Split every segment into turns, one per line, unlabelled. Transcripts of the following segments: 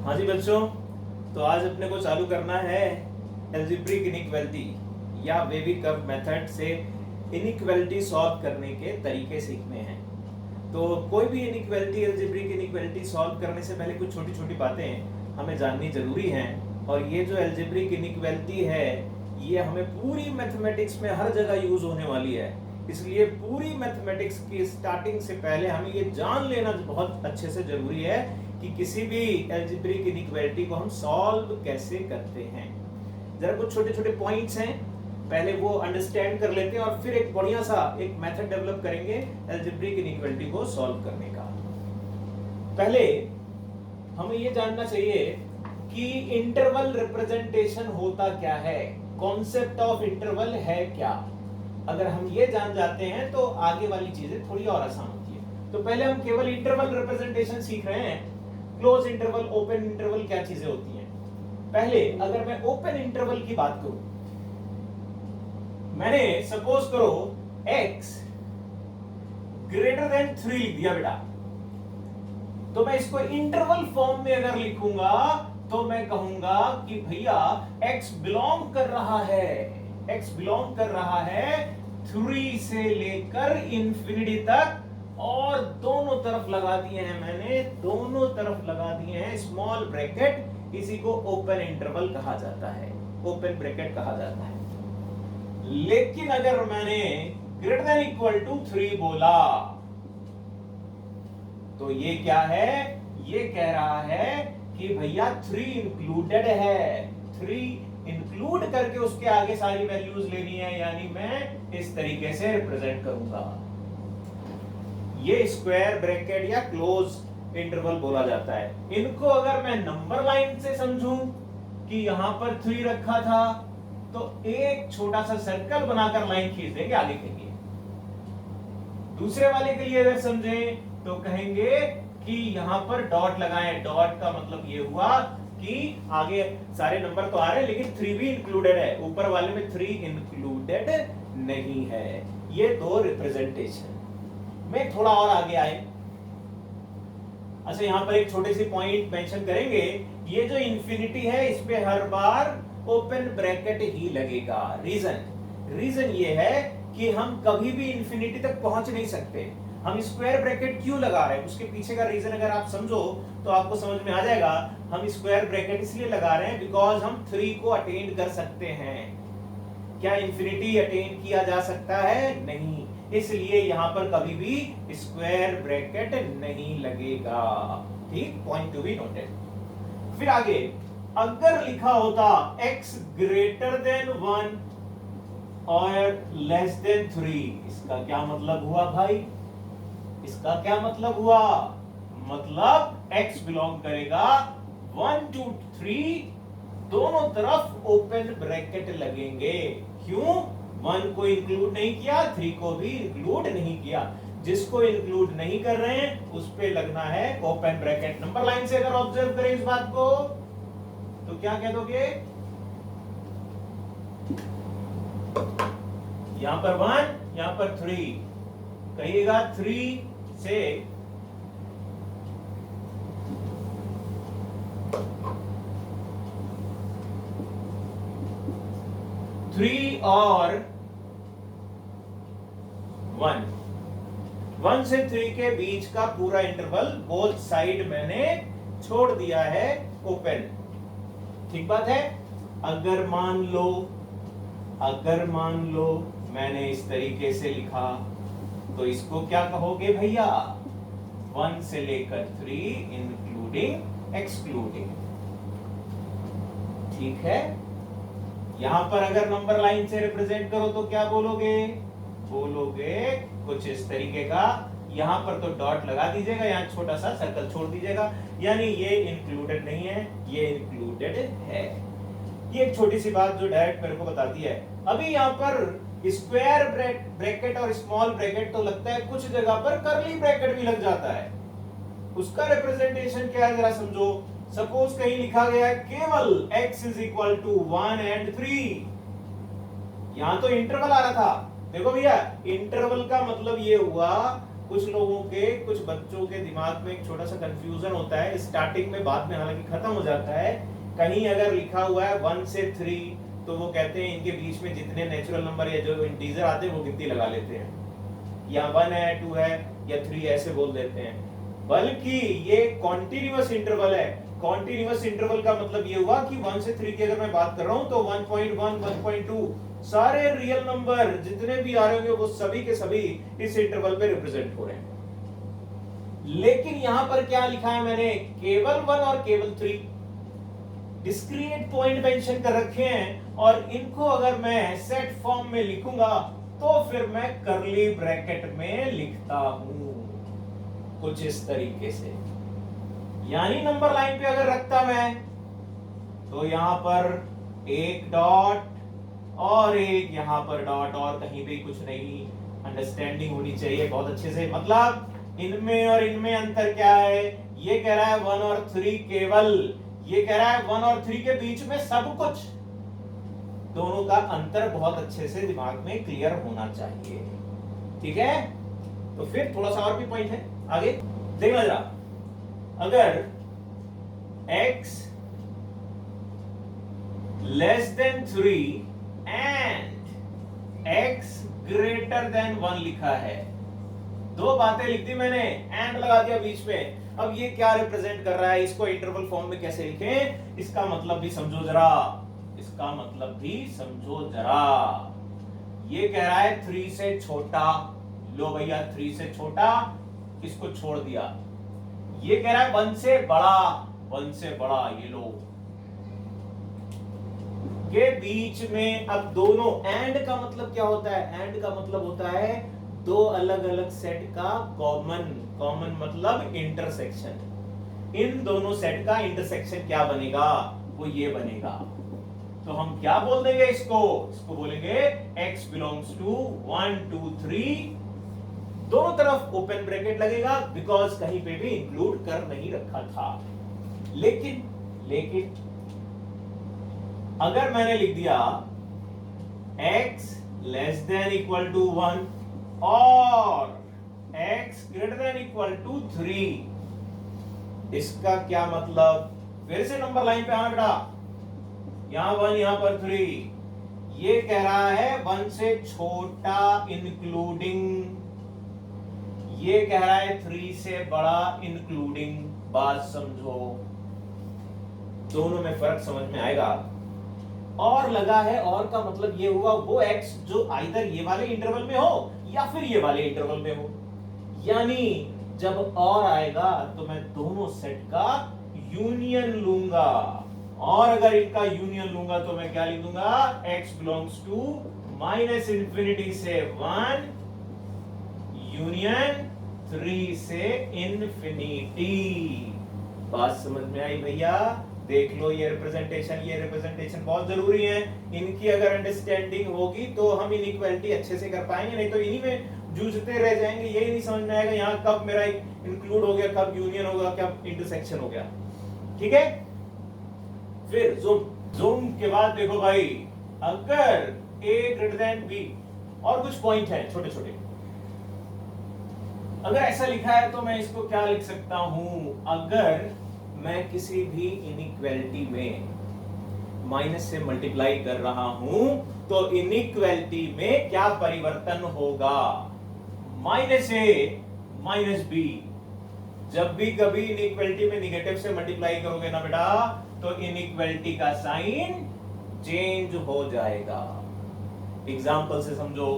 हाँ जी बच्चों, तो आज अपने को चालू करना है एल्जेब्रिक इनइक्वालिटी या वेवी कर्व मेथड से इनइक्वालिटी सॉल्व करने के तरीके सीखने हैं। तो कोई भी इनइक्वालिटी एल्जेब्रिक इनइक्वालिटी सॉल्व करने से पहले कुछ छोटी छोटी बातें हमें जाननी जरूरी हैं। और ये जो एल्जेब्रिक इनइक्वालिटी है ये हमें पूरी मैथमेटिक्स में हर जगह यूज होने वाली है। इसलिए पूरी मैथमेटिक्स की स्टार्टिंग से पहले हमें ये जान लेना बहुत अच्छे से जरूरी है कि किसी भी एल्जेब्रिक इनइक्वालिटी को हम सॉल्व कैसे करते हैं। जरा कुछ छोटे छोटे पॉइंट्स हैं, पहले वो अंडरस्टैंड कर लेते हैं और फिर एक बढ़िया सा एक मेथड डेवलप करेंगे एल्जेब्रिक इनइक्वालिटी को सॉल्व करने का। पहले हमें ये जानना चाहिए कि इंटरवल रिप्रेजेंटेशन होता क्या है, कॉन्सेप्ट ऑफ इंटरवल है क्या। अगर हम ये जान जाते हैं तो आगे वाली चीजें थोड़ी और आसान होती है। तो पहले हम केवल इंटरवल रिप्रेजेंटेशन सीख रहे हैं। क्लोज इंटरवल, ओपन इंटरवल क्या चीजें होती हैं। पहले अगर मैं ओपन इंटरवल की बात करूं, मैंने सपोज करो x ग्रेटर देन 3 लिख दिया बेटा, तो मैं इसको इंटरवल फॉर्म में अगर लिखूंगा तो मैं कहूंगा कि भैया x बिलोंग कर रहा है, x बिलोंग कर रहा है 3 से लेकर इंफिनिटी तक, और दोनों तरफ लगा दिए हैं मैंने, दोनों तरफ लगा दिए हैं स्मॉल ब्रैकेट। इसी को ओपन इंटरवल कहा जाता है, ओपन ब्रैकेट कहा जाता है। लेकिन अगर मैंने ग्रेटर देन इक्वल टू 3 बोला तो ये क्या है, ये कह रहा है कि भैया 3 इंक्लूडेड है, 3 इंक्लूड करके उसके आगे सारी वैल्यूज लेनी है, यानी मैं इस तरीके से रिप्रेजेंट करूंगा। ये स्क्वायर ब्रैकेट या क्लोज इंटरवल बोला जाता है। इनको अगर मैं नंबर लाइन से समझूं कि यहां पर 3 रखा था तो एक छोटा सा सर्कल बनाकर लाइन खींच देंगे आगे के लिए। दूसरे वाले के लिए अगर समझें तो कहेंगे कि यहां पर डॉट लगाएं। डॉट का मतलब ये हुआ कि आगे सारे नंबर तो आ रहे हैं लेकिन 3 भी इंक्लूडेड है, ऊपर वाले में 3 इंक्लूडेड नहीं है। ये दो रिप्रेजेंटेशन में थोड़ा और आगे आए। अच्छा, यहां पर एक छोटे से पॉइंट मेंशन करेंगे, ये जो इंफिनिटी है इस पे हर बार ओपन ब्रैकेट ही लगेगा। रीजन ये है कि हम कभी भी इंफिनिटी तक पहुंच नहीं सकते। हम स्क्वायर ब्रैकेट क्यों लगा रहे हैं, उसके पीछे का रीजन अगर आप समझो तो आपको समझ में आ जाएगा। हम स्क्वायर ब्रैकेट इसलिए लगा रहे हैं बिकॉज हम 3 को अटेन कर सकते हैं। क्या इंफिनिटी अटेन किया जा सकता है? नहीं, इसलिए यहां पर कभी भी स्क्वायर ब्रैकेट नहीं लगेगा। ठीक, पॉइंट टू बी नोटेड। फिर आगे अगर लिखा होता x ग्रेटर देन 1 और लेस देन 3, इसका क्या मतलब हुआ भाई? इसका क्या मतलब हुआ? मतलब x बिलोंग करेगा 1 to 3, दोनों तरफ ओपन ब्रैकेट लगेंगे। क्यों? 1 को इंक्लूड नहीं किया, 3 को भी इंक्लूड नहीं किया। जिसको इंक्लूड नहीं कर रहे हैं उस पे लगना है ओपन ब्रैकेट। नंबर लाइन से अगर ऑब्जर्व करें इस बात को तो क्या कह दोगे? यहां पर 1, यहां पर 3, कहिएगा 3 से और 1 से 3 के बीच का पूरा इंटरवल बोथ साइड मैंने छोड़ दिया है ओपन। ठीक बात है। अगर मान लो मैंने इस तरीके से लिखा तो इसको क्या कहोगे भैया? 1 से लेकर 3 इंक्लूडिंग एक्सक्लूडिंग। ठीक है। यहां पर अगर नंबर लाइन से रिप्रेजेंट करो तो क्या बोलोगे? कुछ इस तरीके का। यहां पर तो डॉट लगा दीजिएगा, यहां छोटा सा सर्कल छोड़ दीजिएगा, यानी ये इंक्लूडेड नहीं है, ये इंक्लूडेड है। ये एक छोटी सी बात जो डायरेक्ट मेरे को बताती है। अभी यहां पर स्क्वायर ब्रैकेट और स्मॉल ब्रैकेट तो लगता है, कुछ जगह पर कर्ली ब्रैकेट भी लग जाता है। उसका रिप्रेजेंटेशन क्या है जरा समझो। सपोज कहीं लिखा गया है केवल x is equal to 1 and 3, यहां तो इंटरवल आ रहा था। देखो भैया, इंटरवल का मतलब ये हुआ कुछ लोगों के, कुछ बच्चों के दिमाग में एक छोटा सा कंफ्यूजन होता है स्टार्टिंग में, बाद में हालांकि खत्म हो जाता है। कहीं अगर लिखा हुआ है 1 से 3 तो वो कहते हैं इनके बीच में जितने नेचुरल नंबर या जो इंटीजर आते हैं वो गिनती लगा लेते हैं, या 1 है 2 है या 3 ऐसे बोल देते हैं। बल्कि ये कॉन्टिन्यूअस इंटरवल है। कॉन्टिन्यूअस इंटरवल का मतलब ये हुआ कि 1 से 3 की अगर मैं बात कर रहा हूं तो 1.1 1.2 सारे रियल नंबर जितने भी आ रहे होंगे वो सभी के सभी इस इंटरवल पे रिप्रेजेंट हो रहे हैं। लेकिन यहां पर क्या लिखा है मैंने, केवल 1 और केवल 3 डिस्क्रीट पॉइंट मेंशन कर रखे हैं, और इनको अगर मैं सेट फॉर्म में लिखूंगा तो फिर मैं करली ब्रैकेट में लिखता हूं कुछ इस तरीके से। यानी नंबर लाइन पे अगर रखता मैं तो यहां पर एक डॉट और एक यहां पर डॉट, और कहीं भी कुछ नहीं। अंडरस्टैंडिंग होनी चाहिए बहुत अच्छे से। मतलब इनमें और इनमें अंतर क्या है, ये कह रहा है 1 और 3 केवल, ये कह रहा है 1 और 3 के बीच में सब कुछ। दोनों का अंतर बहुत अच्छे से दिमाग में क्लियर होना चाहिए, ठीक है। तो फिर थोड़ा सा और भी पॉइंट है आगे देखना जरा। अगर x less then 3 and x greater then 1 लिखा है, दो बातें लिख दी मैंने, एंड लगा दिया बीच में। अब ये क्या रिप्रेजेंट कर रहा है, इसको इंटरवल फॉर्म में कैसे लिखें, इसका मतलब भी समझो जरा, इसका मतलब भी समझो जरा। ये कह रहा है 3 से छोटा, लो भैया 3 से छोटा, इसको छोड़ दिया। ये कह रहा है 1 से बड़ा, 1 से बड़ा, ये लो के बीच में। अब दोनों, एंड का मतलब क्या होता है, एंड का मतलब होता है दो अलग अलग सेट का कॉमन, कॉमन मतलब इंटरसेक्शन। इन दोनों सेट का इंटरसेक्शन क्या बनेगा, वो ये बनेगा। तो हम क्या बोल देंगे इसको, इसको बोलेंगे x बिलोंग्स टू 1 2 3, दोनों तरफ ओपन ब्रैकेट लगेगा बिकॉज कहीं पे भी इंक्लूड कर नहीं रखा था। लेकिन अगर मैंने लिख दिया x less than equal to 1 और x greater than equal to 3, इसका क्या मतलब, फिर से नंबर लाइन पे आना बेटा, यहां 1 यहां पर 3। ये कह रहा है 1 से छोटा इंक्लूडिंग, ये कह रहा है 3 से बड़ा इंक्लूडिंग। बात समझो, दोनों में फर्क समझ में आएगा। और लगा है, और का मतलब ये हुआ वो x जो आइदर ये वाले इंटरवल में हो या फिर ये वाले इंटरवल में हो। यानी जब और आएगा तो मैं दोनों सेट का यूनियन लूंगा, और अगर इनका यूनियन लूंगा तो मैं क्या लिख दूंगा, x belongs to minus infinity से 1 यूनियन 3 से इंफिनिटी। बात समझ में आई भैया, देख लो ये रिप्रेजेंटेशन बहुत जरूरी है। इनकी अगर अंडरस्टैंडिंग होगी तो हम इनइक्वालिटी अच्छे से कर पाएंगे, नहीं तो इन्हीं में जूझते रह जाएंगे। यही नहीं समझ में आएगा यहाँ कब मेरा इंक्लूड हो गया, कब यूनियन होगा, कब इंटरसेक्शन हो गया, ठीक है। फिर जूम के बाद देखो भाई, अगर a ग्रेटर देन b, और कुछ पॉइंट है छोटे छोटे, अगर ऐसा लिखा है तो मैं इसको क्या लिख सकता हूं, अगर मैं किसी भी इनइक्वालिटी में माइनस से मल्टीप्लाई कर रहा हूं तो इनइक्वालिटी में क्या परिवर्तन होगा, माइनस ए माइनस बी। जब भी कभी इनइक्वालिटी में निगेटिव से मल्टीप्लाई करोगे ना बेटा तो इनइक्वालिटी का साइन चेंज हो जाएगा। एग्जांपल से समझो,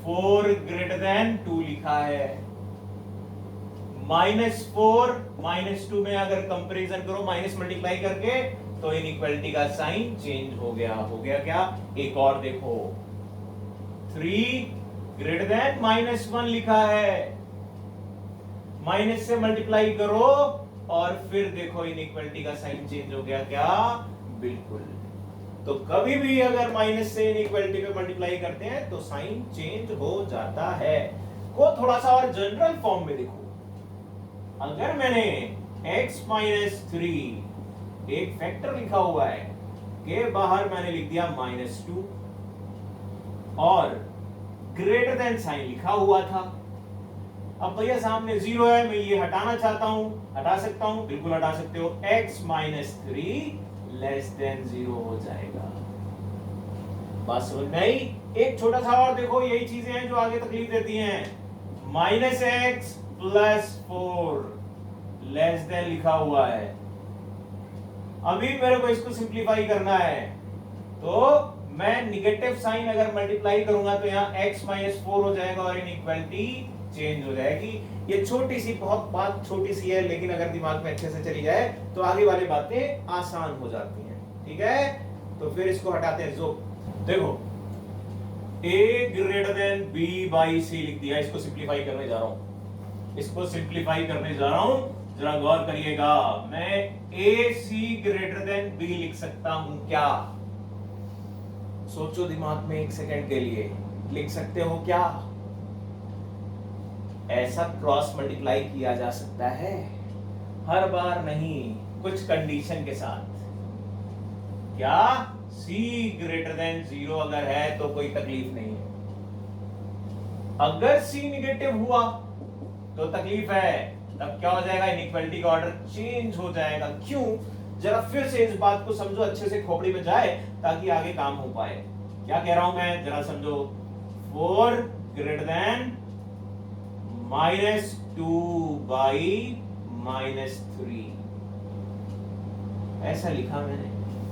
4 ग्रेटर देन 2 लिखा है, -4 -2 में अगर कंपैरिजन करो माइनस मल्टीप्लाई करके तो इनइक्वालिटी का साइन चेंज हो गया। हो गया क्या, एक और देखो, 3 ग्रेटर देन -1 लिखा है, माइनस से मल्टीप्लाई करो और फिर देखो इनइक्वालिटी का साइन चेंज हो गया क्या, बिल्कुल। तो कभी भी अगर माइनस से इनइक्वालिटी पे मल्टीप्लाई करते हैं तो साइन चेंज हो जाता है। को थोड़ा सा और जनरल फॉर्म में देखो, अगर मैंने x - 3 एक फैक्टर लिखा हुआ है, के बाहर मैंने लिख दिया -2 और ग्रेटर देन साइन लिखा हुआ था, अब भैया सामने 0 है, मैं ये हटाना चाहता हूं, हटा सकता हूं, बिल्कुल हटा सकते हो। x माइनस 3 लेस देन 0 हो जाएगा। बात समझ में आई? एक छोटा सा और देखो, यही चीजें हैं जो आगे तकलीफ देती हैं। Minus x plus 4 less than लिखा हुआ है। अभी मेरे को इसको सिंप्लीफाई करना है, तो मैं निगेटिव साइन अगर मल्टीप्लाई करूंगा तो यहाँ x माइनस 4 हो जाएगा और इनइक्वालिटी चेंज हो जाएगी। ये छोटी सी, बहुत बात छोटी सी है, लेकिन अगर दिमाग में अच्छे से चली जाए तो आगे वाली बातें आसान हो जाती हैं। ठीक है, तो फिर इसको हटाते हैं। जो देखो a greater than b by c लिख दिया, इसको सिंप्लीफाई करने जा रहा हूं, इसको सिंप्लीफाई करने जा रहा हूं। जरा गौर करिएगा, मैं a c greater than b लिख सकता हूं क्या? सोचो दिमाग में एक सेकंड के लिए, लिख सकते हो क्या? ऐसा क्रॉस मल्टीप्लाई किया जा सकता है, हर बार नहीं, कुछ कंडीशन के साथ। क्या? c ग्रेटर देन 0 अगर है तो कोई तकलीफ नहीं है। अगर c निगेटिव हुआ तो तकलीफ है, तब क्या हो जाएगा? इनइक्वालिटी का ऑर्डर चेंज हो जाएगा। क्यों? जरा फिर से इस बात को समझो, अच्छे से खोपड़ी में जाए ताकि आगे काम हो पाए। क्या कह रहा हूं मैं, जरा समझो। 4 ग्रेटर देन -2 बाई -3 ऐसा लिखा मैंने।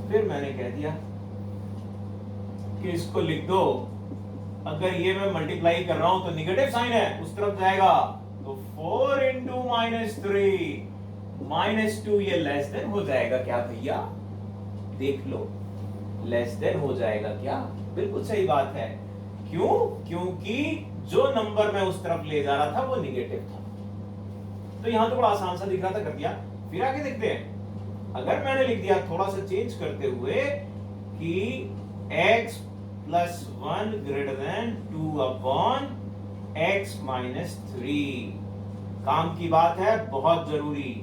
फिर मैंने कह दिया कि इसको लिख दो, अगर ये मैं मल्टीप्लाई कर रहा हूं तो निगेटिव साइन है, उस तरफ जाएगा, तो 4 इंटू -2 ये लेस देन हो जाएगा क्या भैया? देख लो, लेस देन हो जाएगा क्या? बिल्कुल सही बात है। क्यों? क्योंकि जो नंबर मैं उस तरफ ले जा रहा था वो निगेटिव था। तो यहां तो बड़ा आसान सा दिख रहा था, कर दिया। फिर आगे देखते हैं, अगर मैंने लिख दिया थोड़ा सा चेंज करते हुए कि x plus 1 greater than 2 upon x minus 3, काम की बात है, बहुत जरूरी।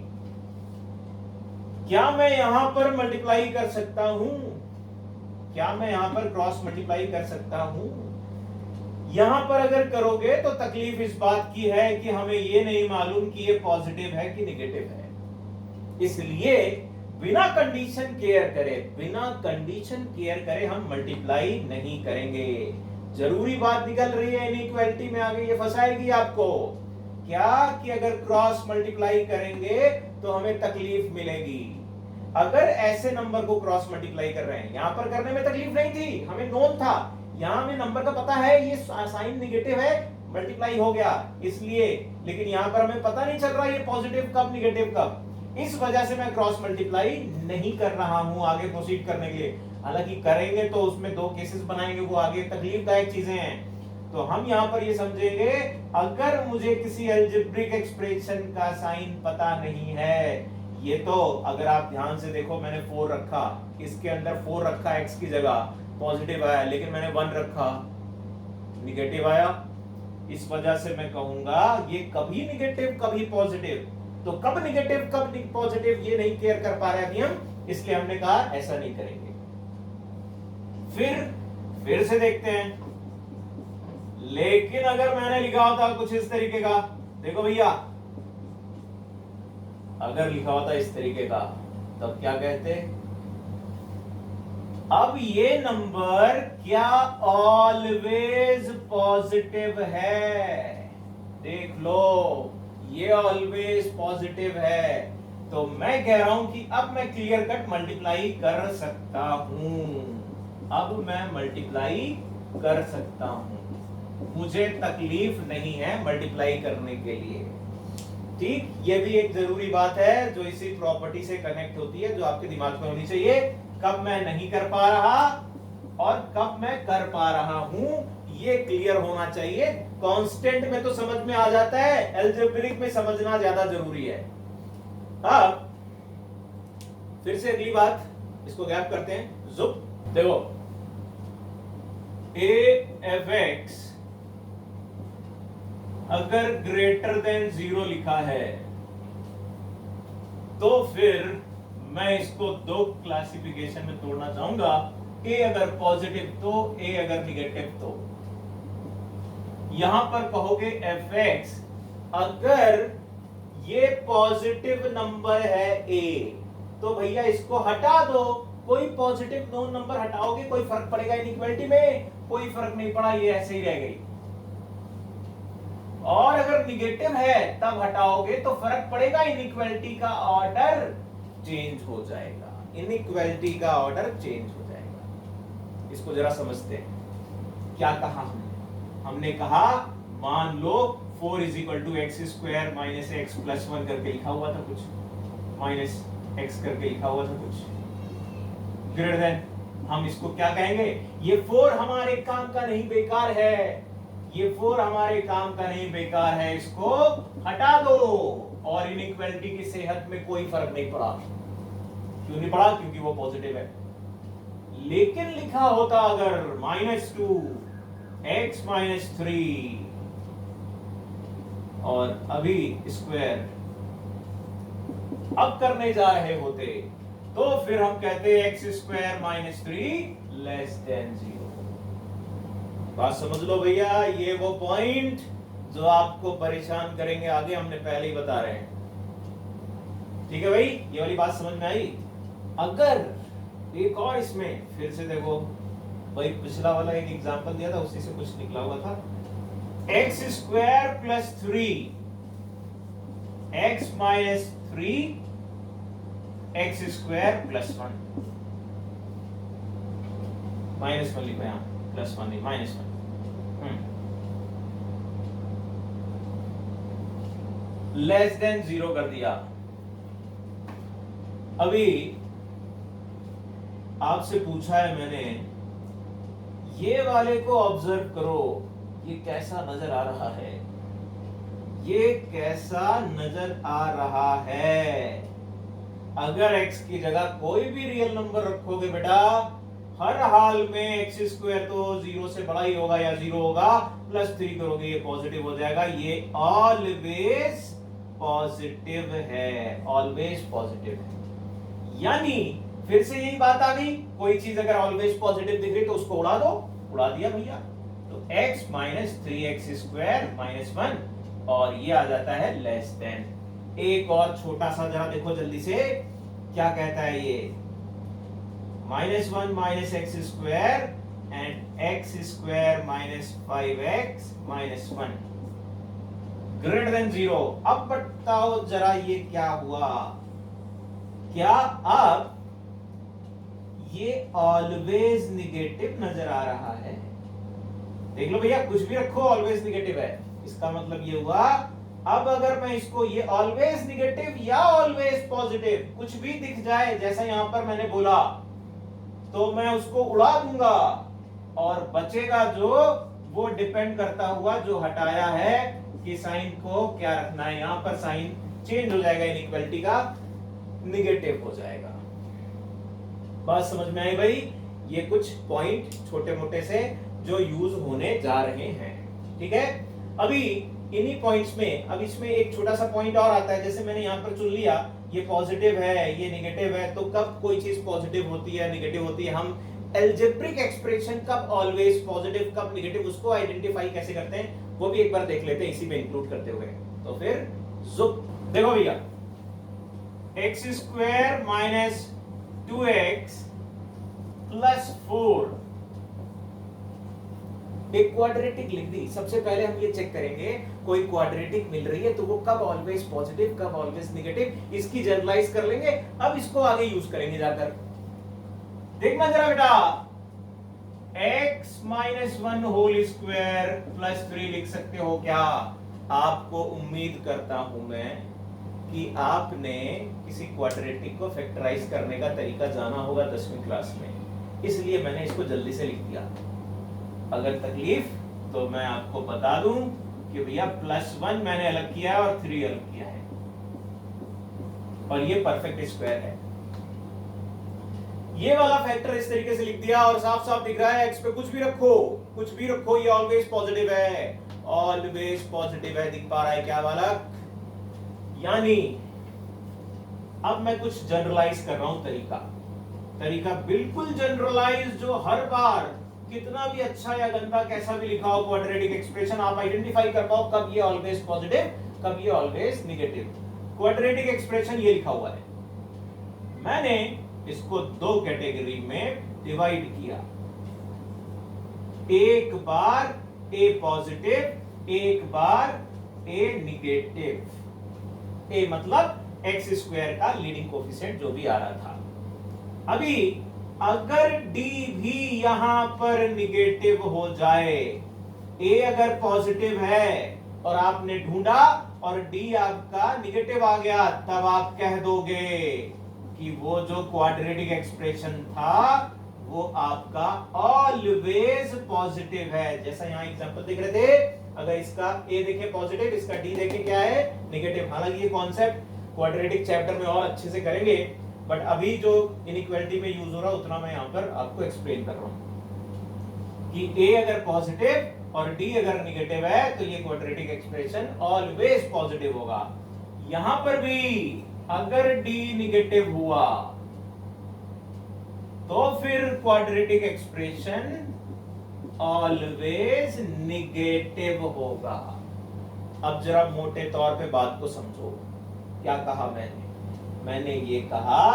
क्या मैं यहां पर मल्टीप्लाई कर सकता हूं? क्या मैं यहां पर क्रॉस मल्टीप्लाई कर सकता हूं? यहां पर अगर करोगे तो तकलीफ इस बात की है कि हमें ये नहीं मालूम कि ये पॉजिटिव है कि निगेटिव है। इसलिए बिना कंडीशन केयर करे हम मल्टीप्लाई नहीं करेंगे। जरूरी बात निकल रही है, इनइक्वालिटी में आगे ये फंसाएगी आपको। क्या? कि अगर क्रॉस मल्टीप्लाई करेंगे तो हमें तकलीफ मिलेगी। अगर ऐसे नंबर को क्रॉस मल्टीप्लाई कर रहे हैं, यहां पर करने में तकलीफ नहीं थी, हमें नोन था, यहां हमें नंबर का पता है ये साइन निगेटिव है, मल्टीप्लाई हो गया इसलिए। लेकिन यहां पर हमें पता नहीं चल रहा ये पॉजिटिव कब निगेटिव कब, इस वजह से मैं क्रॉस मल्टीप्लाई नहीं कर रहा हूं आगे प्रोसीड करने के लिए। हालांकि करेंगे तो उसमें 2 केसेस बनाएंगे, वो आगे तकलीफदायक चीजें हैं। तो हम यहां पर ये समझेंगे, अगर मुझे किसी अलजेब्रिक एक्सप्रेशन का साइन पता नहीं है, ये तो अगर आप ध्यान से देखो, मैंने 4 रखा, इसके अंदर 4 रखा x की जगह, पॉजिटिव आया, लेकिन मैंने 1 रखा, निगेटिव आया। इस वजह से मैं कहूंगा ये कभी निगेटिव कभी पॉजिटिव। तो कब निगेटिव कब पॉजिटिव ये नहीं केयर कर पा रहे अभी हम, इसलिए हमने कहा ऐसा नहीं करेंगे। फिर से देखते हैं। लेकिन अगर मैंने लिखा होता कुछ इस तरीके का, देखो भैया, अगर लिखा होता इस तरीके का, तब क्या कहते? अब ये नंबर क्या ऑलवेज पॉजिटिव है? देख लो, ये ऑलवेज पॉजिटिव है। तो मैं कह रहा हूं कि अब मैं क्लियर कट मल्टीप्लाई कर सकता हूं। अब मैं मल्टीप्लाई कर सकता हूं, मुझे तकलीफ नहीं है मल्टीप्लाई करने के लिए। ठीक, ये भी एक जरूरी बात है जो इसी प्रॉपर्टी से कनेक्ट होती है, जो आपके दिमाग में होनी चाहिए। कब मैं नहीं कर पा रहा और कब मैं कर पा रहा हूं, ये क्लियर होना चाहिए। कांस्टेंट में तो समझ में आ जाता है, अलजेब्रिक में समझना ज्यादा जरूरी है। अब फिर से अगली बात, इसको गैप करते हैं। जुप देखो, a(f(x) अगर ग्रेटर देन 0 लिखा है तो फिर मैं इसको 2 क्लासिफिकेशन में तोड़ना चाहूंगा। a अगर पॉजिटिव तो, a अगर निगेटिव तो। यहां पर कहोगे f(x) अगर ये पॉजिटिव नंबर है ए, तो भैया इसको हटा दो। कोई पॉजिटिव नोन नंबर हटाओगे कोई फर्क पड़ेगा इनइक्वालिटी में? कोई फर्क नहीं पड़ा, ये ऐसे ही रह गई। और अगर निगेटिव है तब हटाओगे तो फर्क पड़ेगा, इनइक्वालिटी का ऑर्डर चेंज हो जाएगा। इनइक्वालिटी का ऑर्डर चेंज हो जाएगा। इसको जरा समझते हैं। क्या कहा हमने कहा मान लो 4 is equal to x square minus x plus 1 करके लिखा हुआ था कुछ, माइनस एक्स करके लिखा हुआ था कुछ, ग्रेटर देन। हम इसको क्या कहेंगे? ये 4 हमारे काम का नहीं, बेकार है। ये 4 हमारे काम का नहीं, बेकार है, इसको हटा दो। और इनइक्वालिटी की सेहत में कोई फर्क नहीं पड़ा। क्यों नहीं पड़ा? क्योंकि वो पॉजिटिव है। लेकिन लिखा होता अगर -2 x - 3 और अभी स्क्वायर अब करने जा रहे होते, तो फिर हम कहते x स्क्वायर -3 लेस देन 0। बात समझ लो भैया, ये वो पॉइंट जो आपको परेशान करेंगे आगे, हमने पहले ही बता रहे हैं। ठीक है भाई, ये वाली बात समझ में आई? अगर एक और इसमें फिर से देखो भाई, पिछला वाला एक एग्जांपल दिया था उसी से कुछ निकला हुआ था। x square plus 3 x - 3 x square plus 1 -1 लिखो यहां, प्लस 1 नहीं -1। लेस देन 0 कर दिया। अभी आपसे पूछा है मैंने, ये वाले को ऑब्जर्व करो, ये कैसा नजर आ रहा है? ये कैसा नजर आ रहा है? अगर x की जगह कोई भी रियल नंबर रखोगे बेटा, हर हाल में x स्क्वायर तो 0 से बड़ा ही होगा या 0 होगा, +3 करोगे ये पॉजिटिव हो जाएगा। ये ऑलवेज पॉजिटिव है, ऑलवेज पॉजिटिव है। यानी फिर से यही बात आ गई, कोई चीज अगर ऑलवेज पॉजिटिव दिख रही तो उसको उड़ा दो, उड़ा दिया भैया। तो x - 3x स्क्वायर -1 और ये आ जाता है लेस देन। एक और छोटा सा जरा देखो जल्दी से, क्या कहता है ये? -1 - x square and x square -5x -1 greater than 0। अब बताओ जरा ये क्या हुआ? क्या अब ये ऑलवेज निगेटिव नजर आ रहा है? देख लो भैया, कुछ भी रखो ऑलवेज निगेटिव है। इसका मतलब ये हुआ, अब अगर मैं इसको ये ऑलवेज निगेटिव या ऑलवेज पॉजिटिव कुछ भी दिख जाए, जैसा यहां पर मैंने बोला, तो मैं उसको उड़ा दूंगा और बचेगा जो वो डिपेंड करता हुआ जो हटाया है कि साइन को क्या रखना है। यहां पर साइन चेंज हो जाएगा, इनइक्वालिटी का निगेटिव हो जाएगा। बात समझ में आई भाई? ये कुछ पॉइंट छोटे मोटे से जो यूज होने जा रहे हैं। ठीक है, अभी इन्हीं पॉइंट्स में, अब इसमें एक छोटा सा पॉइंट और आता है। जैसे मैंने यहां पर चुन लिया, ये पॉजिटिव है, ये निगेटिव है, तो कब कोई चीज पॉजिटिव होती है, निगेटिव होती है, हम एल्जेब्रिक एक्सप्रेशन कब ऑलवेज पॉजिटिव कब निगेटिव, उसको आइडेंटिफाई कैसे करते हैं वो भी एक बार देख लेते हैं इसी में इंक्लूड करते हुए। तो फिर जुप देखो भैया, x स्क्वायर -2x + 4 एक क्वाड्रेटिक लिख दी। सबसे पहले हम ये चेक करेंगे कोई क्वाड्रेटिक मिल रही है तो वो कब ऑलवेज पॉजिटिव कब ऑलवेज निगेटिव, इसकी जनरलाइज कर लेंगे। अब इसको आगे यूज करेंगे जाकर। देखना जरा बेटा, x - 1 होल स्क्वायर + 3 लिख सकते हो क्या? आपको उम्मीद करता हूं मैं कि आपने किसी क्वाड्रेटिक को फैक्टराइज करने का तरीका जाना होगा 10वीं क्लास में, इसलिए मैंने इसको जल्दी से लिख दिया। अगर तकलीफ तो मैं आपको बता दूं कि भैया +1 मैंने अलग किया है और 3 अलग किया है, और ये परफेक्ट स्क्वायर है। ये वाला फैक्टर इस तरीके से लिख दिया और साफ साफ दिख रहा है, x पे कुछ भी रखो, कुछ भी रखो, ये ऑलवेज पॉजिटिव है, ऑलवेज पॉजिटिव है। दिख पा रहा है क्या बालक? यानी अब मैं कुछ जनरलाइज कर रहा हूं तरीका बिल्कुल जनरलाइज, जो हर बार कितना भी अच्छा या गंदा कैसा भी लिखा हो क्वाड्रेटिक एक्सप्रेशन, आप आइडेंटिफाई कर पाओ कब ये ऑलवेज पॉजिटिव कभी ऑलवेज निगेटिव। क्वाड्रेटिक एक्सप्रेशन ये लिखा हुआ है, मैंने इसको दो कैटेगरी में डिवाइड किया, एक बार ए पॉजिटिव, एक बार ए निगेटिव। ए मतलब एक्स स्क्वायर का लीडिंग कोफिशिएंट जो भी आ रहा था। अभी अगर डी भी यहां पर निगेटिव हो जाए, ए अगर पॉजिटिव है और आपने ढूंढा और डी आपका निगेटिव आ गया, तब आप कह दोगे कि वो जो क्वाड्रेटिक एक्सप्रेशन था वो आपका ऑलवेज पॉजिटिव है। जैसा यहां एग्जांपल देख रहे थे, अगर इसका ए देखे पॉजिटिव, इसका डी देखे क्या है, निगेटिव। हालांकि ये कॉन्सेप्ट क्वाड्रेटिक चैप्टर में और अच्छे से करेंगे, बट अभी जो इनइक्वालिटी में यूज हो रहा है उतना मैं यहां पर आपको एक्सप्लेन कर रहा हूं कि ए अगर पॉजिटिव और डी अगर निगेटिव है तो ये क्वाड्रेटिक एक्सप्रेशन ऑलवेज पॉजिटिव होगा। यहां पर भी अगर डी निगेटिव हुआ तो फिर क्वाड्रेटिक एक्सप्रेशन ऑलवेज निगेटिव होगा। अब जरा मोटे तौर पे बात को समझो, क्या कहा मैंने ये कहा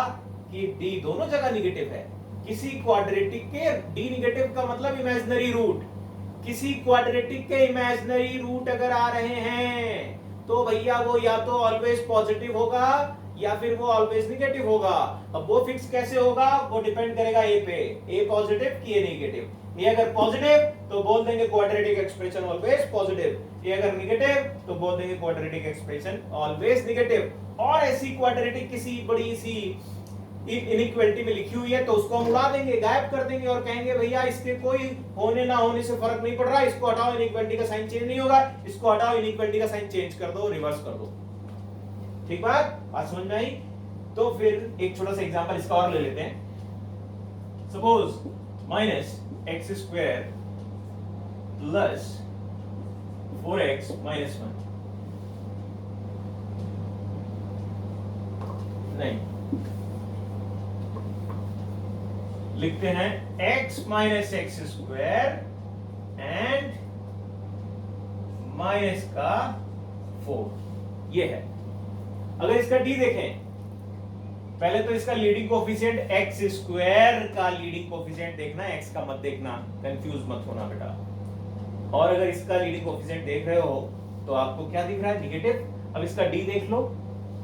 कि डी दोनों जगह निगेटिव है। किसी क्वाड्रेटिक के डी निगेटिव का मतलब इमेजिनरी रूट, किसी क्वाड्रेटिक के इमेजिनरी रूट अगर आ रहे हैं तो भैया वो या तो ऑलवेज पॉजिटिव होगा या फिर वो ऑलवेज निगेटिव होगा। अब वो फिक्स कैसे होगा, वो डिपेंड करेगा ए पे, ए पॉजिटिव कि ए निगेटिव। ए अगर पॉजिटिव तो बोल देंगे क्वाड्रेटिक एक्सप्रेशन ऑलवेज पॉजिटिव, ए अगर निगेटिव तो बोल देंगे क्वाड्रेटिक एक्सप्रेशन ऑलवेज निगेटिव। और ऐसी क्वाड्रेटिक किसी बड़ी सी इनइक्वालिटी में लिखी हुई है तो उसको हम उड़ा देंगे, गायब कर देंगे और कहेंगे भैया इसके कोई होने ना होने से फर्क नहीं पड़ रहा, इसको हटाओ, इनइक्वालिटी का साइन चेंज नहीं होगा, इसको हटाओ, इनइक्वालिटी का साइन चेंज कर दो, रिवर्स कर दो। ठीक बात समझ में आई? तो फिर एक छोटा सा एग्जांपल इसका और ले लेते हैं। Suppose minus x square plus 4x minus 1, नहीं लिखते हैं x minus x square and minus का 4, ये है। अगर इसका d देखें, पहले तो इसका लीडिंग कोफिशिएंट एक्स स्क्वायर का लीडिंग कोफिशिएंट देखना, एक्स का मत देखना, कंफ्यूज मत होना बेटा। और अगर इसका लीडिंग कोफिशिएंट देख रहे हो तो आपको क्या दिख रहा है, निगेटिव। अब इसका d देख लो,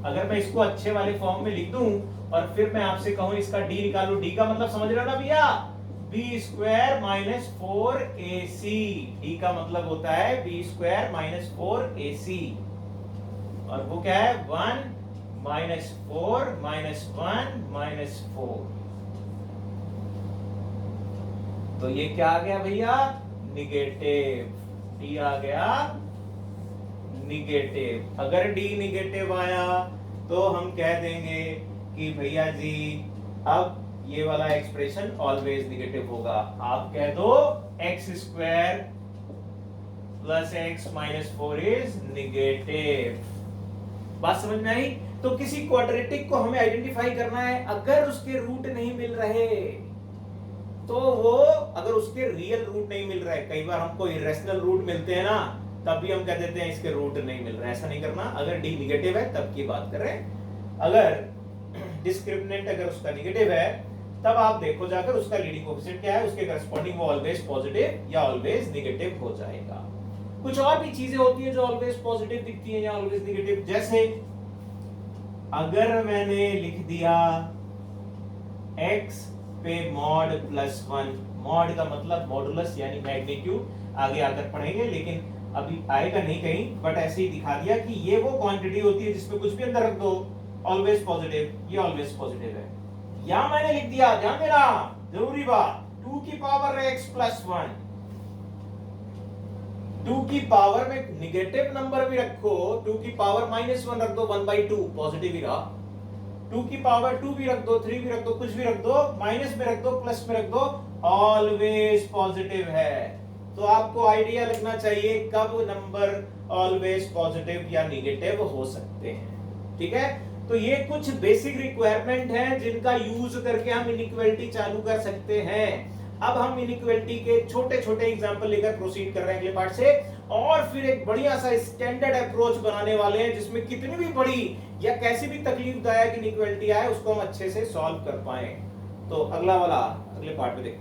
अगर मैं इसको अच्छे वाले फॉर्म में लिख दूं और फिर मैं आपसे कहूं इसका d निकालो, d का मतलब समझ रहे हो ना भैया, B square minus 4ac, d का मतलब होता है बी स्क्वायर माइनस 4ac, और वो क्या है 1 माइनस 4 माइनस 1 माइनस 4। तो ये क्या आ गया भैया, निगेटिव, d आ गया निगेटिव। अगर d निगेटिव आया तो हम कह देंगे कि भैया जी अब ये वाला एक्सप्रेशन ऑलवेज निगेटिव होगा। आप कह दो x square plus x minus 4 is negative. बात समझ में आई? तो किसी क्वाड्रेटिक को हमें आइडेंटिफाई करना है, अगर उसके रूट नहीं मिल रहे तो वो, अगर उसके रियल रूट नहीं मिल रहा है, कई बार हमको इरेशनल रूट मिलते हैं ना, तब भी हम कह देते हैं इसके रूट नहीं मिल रहा है। ऐसा नहीं करना, अगर डी निगेटिव है तब की बात कर रहे हैं। अगर डिस्क्रिमिनेंट अगर उसका निगेटिव है तब आप देखो जाकर उसका लीडिंग कोएफिशिएंट क्या है, उसके करस्पॉन्डिंग वो ऑलवेज पॉजिटिव या ऑलवेज निगेटिव हो जाएगा। कुछ और भी चीजें होती है जो ऑलवेज पॉजिटिव दिखती है या ऑलवेज निगेटिव, जैसे अगर मैंने लिख दिया x पे मॉड प्लस 1, मॉड का मतलब मॉडुलस यानी मैग्नीट्यूड, आगे आकर पढ़ेंगे लेकिन अभी आएगा नहीं कहीं, बट ऐसे ही दिखा दिया कि ये वो क्वांटिटी होती है जिसमें कुछ भी अंदर रख दो ऑलवेज पॉजिटिव, ये ऑलवेज पॉजिटिव है। या मैंने लिख दिया, ध्यान देना जरूरी बात, 2 की पावर x प्लस 1, 2 की पावर में निगेटिव नंबर भी रखो, 2 की पावर माइनस 1 रख दो, 1/2 पॉजिटिव ही रहा, 2 की पावर 2 भी रख दो, 3 भी रख दो, कुछ भी रख दो, माइनस में रख दो, प्लस में रख दो, ऑलवेज पॉजिटिव है। तो आपको आइडिया लगना चाहिए कब नंबर ऑलवेज पॉजिटिव या निगेटिव हो सकते हैं। ठीक है, तो ये कुछ बेसिक रिक्वायरमेंट हैं जिनका यूज करके हम इनइक्वालिटी चालू कर सकते हैं। अब हम इनइक्वालिटी के छोटे छोटे एग्जांपल लेकर प्रोसीड कर रहे हैं अगले पार्ट से, और फिर एक बढ़िया सा स्टैंडर्ड अप्रोच बनाने वाले हैं जिसमें कितनी भी बड़ी या कैसी भी तकलीफदायक इनइक्वालिटी आए उसको हम अच्छे से सॉल्व कर पाए। तो अगला वाला अगले पार्ट में देखते हैं।